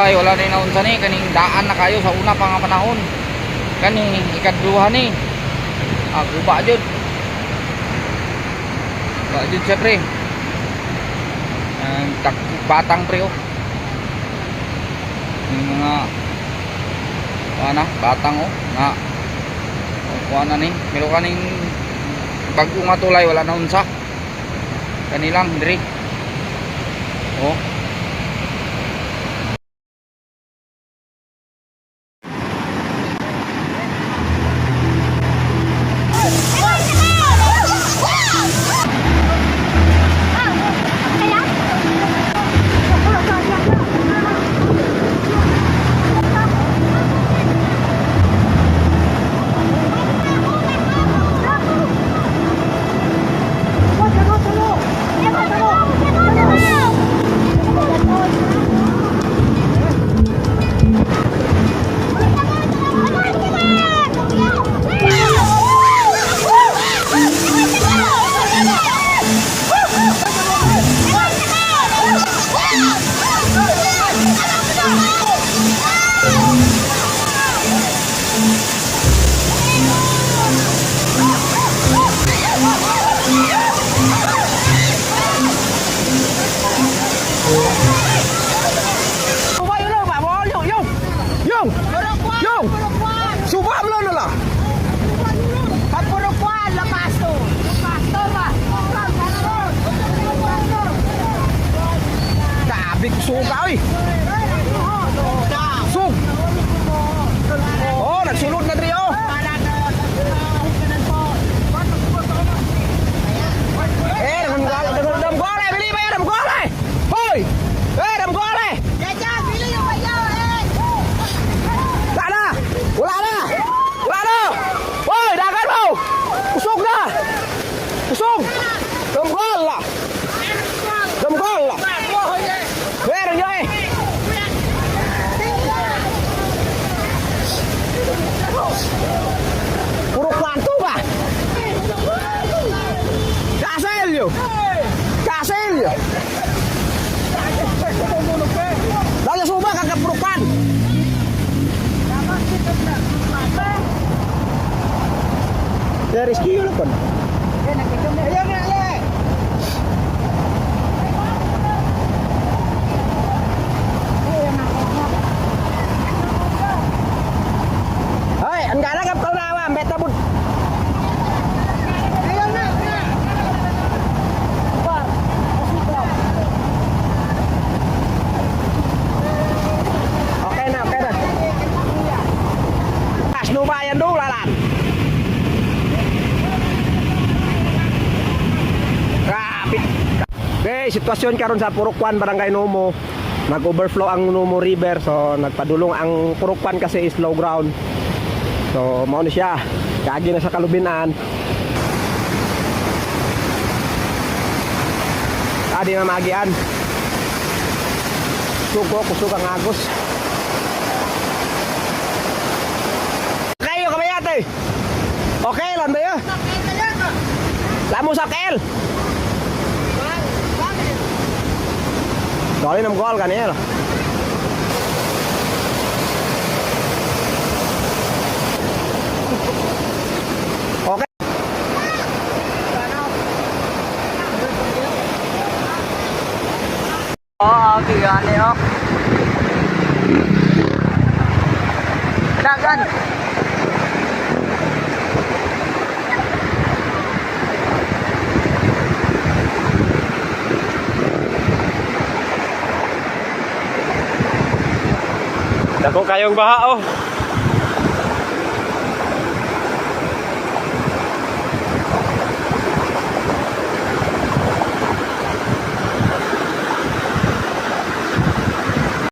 tulay wala ni naunsa ni kaning daan na kayo sa una pa nga panahon kani ikaduha ni guba jud siya pre batang pre oh yung mga batang oh nga kuha na ni pero kaning bago nga tulay wala na unsa kanilang diri oh suka oy. Sug. Oh, nagsulod na diri oh. Dam gole, bili ba dam gole? Hoy. Dam gole. Ya, bili yung bayaw Wala na. Wala na. Wala na. Hoy, dagan mo. Usog na. Usog. Dam gole. Dam gole. Meron nyo eh. Puro kwanto ba? Kaselyo. Kaselyo. Dahil suba kakapurukan. Ya Rizky yun lang po. Ayan nga. Ang gala ka pala beta bud. Ayan na. Okay na. Asno bayan dulu lalan. Rapid. Okay, sitwasyon karon sa Purukwan, Barangay Numo. Nag-overflow ang Numo River, so nagpadulong ang Purukwan kasi is low ground. So, mao na siya. Kaagi na sa kalubinan. Adi na magian. Kusog ang agos. Kayo kabayate. Okay lang ba yun? Lamo sa kel. Dali ng gol kanila. Okay. Okay, gani oh. Dagan. Dako kayong baha oh.